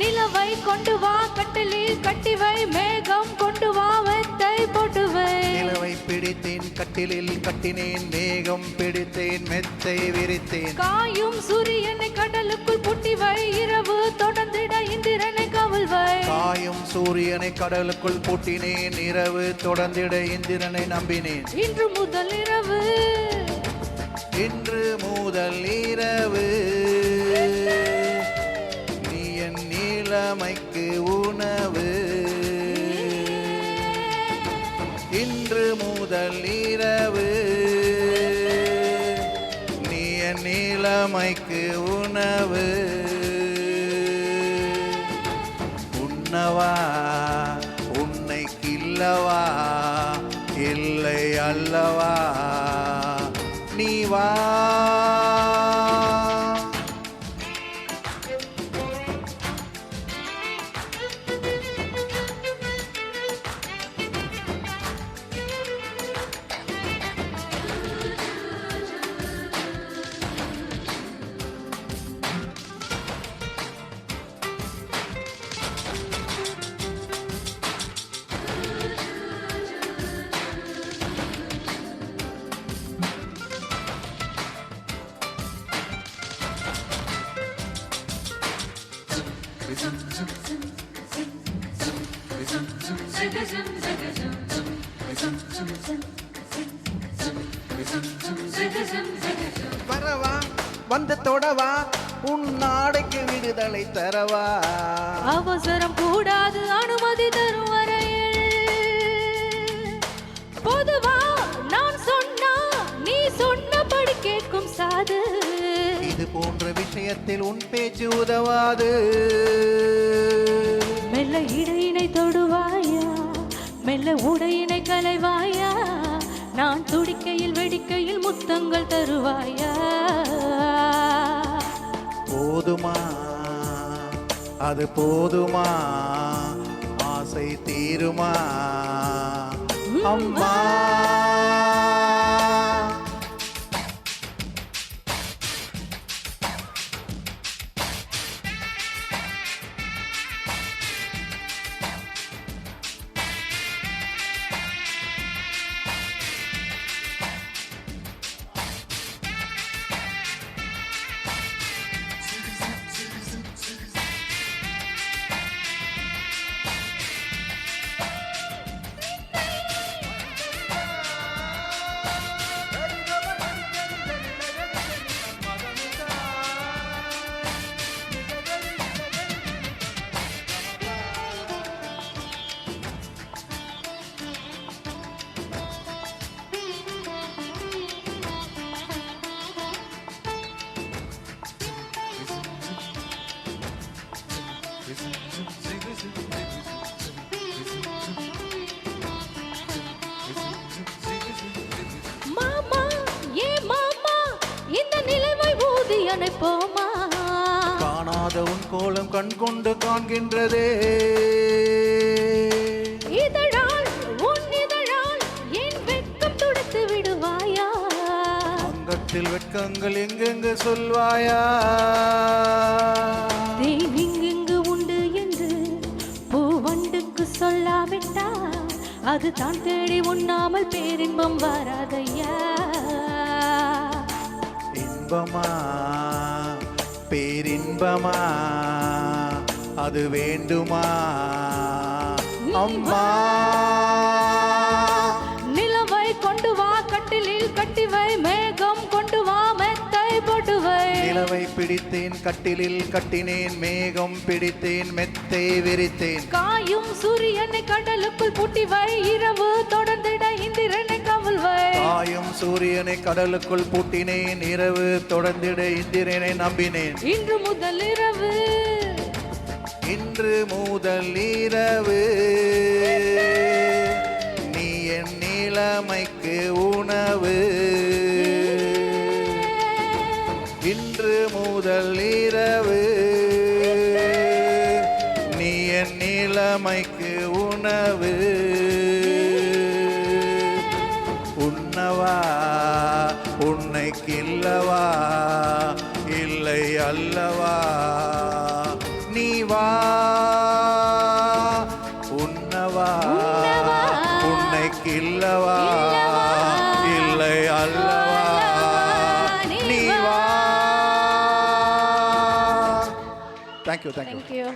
நிலவை கொண்டு வா கட்டிலில் கட்டிவை மேகம் கொண்டு வா மெத்தை போட்டுவை நிலவை பிடித்தேன் கட்டிலில் கட்டினேன் மேகம் பிடித்தேன் மெத்தை விரித்தேன் காயும் சூரியனை கடலுக்குள் புட்டிவை இரவு தொடர்ந்திட இந்திரனை கவிழ்வை காயும் சூரியனை கடலுக்குள் பூட்டினேன் இரவு தொடர்ந்திட இந்திரனை நம்பினேன் இன்று முதல் இரவு நீ என் நீளமைக்கு உணவு இன்று முதல் இரவு நீ என் நீளமைக்கு உணவு உண்ணவா உன்னை கில்லவா இல்லை அல்லவா நீ வா வரவா வந்து தொடவா உன் நாடைக்கு விடுதலை தரவா அவசரம் கூடாது அனுமதி தரும் வரையில் பொதுவா நான் சொன்னா நீ சொன்னபடி கேட்கும் சாது இது போன்ற விஷயத்தில் உன் பேச்சு உதவாது மெல்ல இடையினை தொடுவாயா மெல்ல உடையினை கலைவாயா நான் துடிக்கையில் வெடிக்கையில் முத்தங்கள் தருவாயா போதுமா அது போதுமா ஆசை தீருமா அம்மா மாமா ஏ மாமா இந்த நிலைமை ஊதி அனுப்போமா காணாத உன் கோலம் கண் கொண்டு காண்கின்றதே இதழால் உன் இதழால் என் வெட்கம் துடைத்து விடுவாயா அங்கத்தில் வெட்கங்கள் எங்கெங்கு சொல்வாயா தெய்வீங்கு உண்டு என்று பூவண்டுக்கு சொல்லாவிட்டா அது தான் தேடி உண்ணாமல் பேரின்பம் வராதையா இன்பமா பேரின்பமா அது வேண்டுமா அம்மா நிலவை கொண்டு வா கட்டிலில் கட்டிவை மேகம் கொண்டு வா மெத்தை போட்டுவை நிலவை பிடித்தேன் கட்டிலில் கட்டினேன் மேகம் பிடித்தேன் மெத்தை விரித்தேன் காயும் சூரியனை கடலுக்குள் பூட்டிவை இரவு தொடர்ந்திட இந்திரனை கவிழ்வை காயும் சூரியனை கடலுக்குள் பூட்டினேன் இரவு தொடர்ந்திட இந்திரனை நம்பினேன் இன்று முதல் இரவு நீ என் நீளமைக்கு உணவு இன்று முதல் இரவு நீ என் நீளமைக்கு உணவு அல்லவா இல்லை அல்லவா நீ வா உன்னவா உன்னைக்கில்லவா இல்லை அல்லவா நீ வா. தேங்க்யூ. தேங்க்யூ.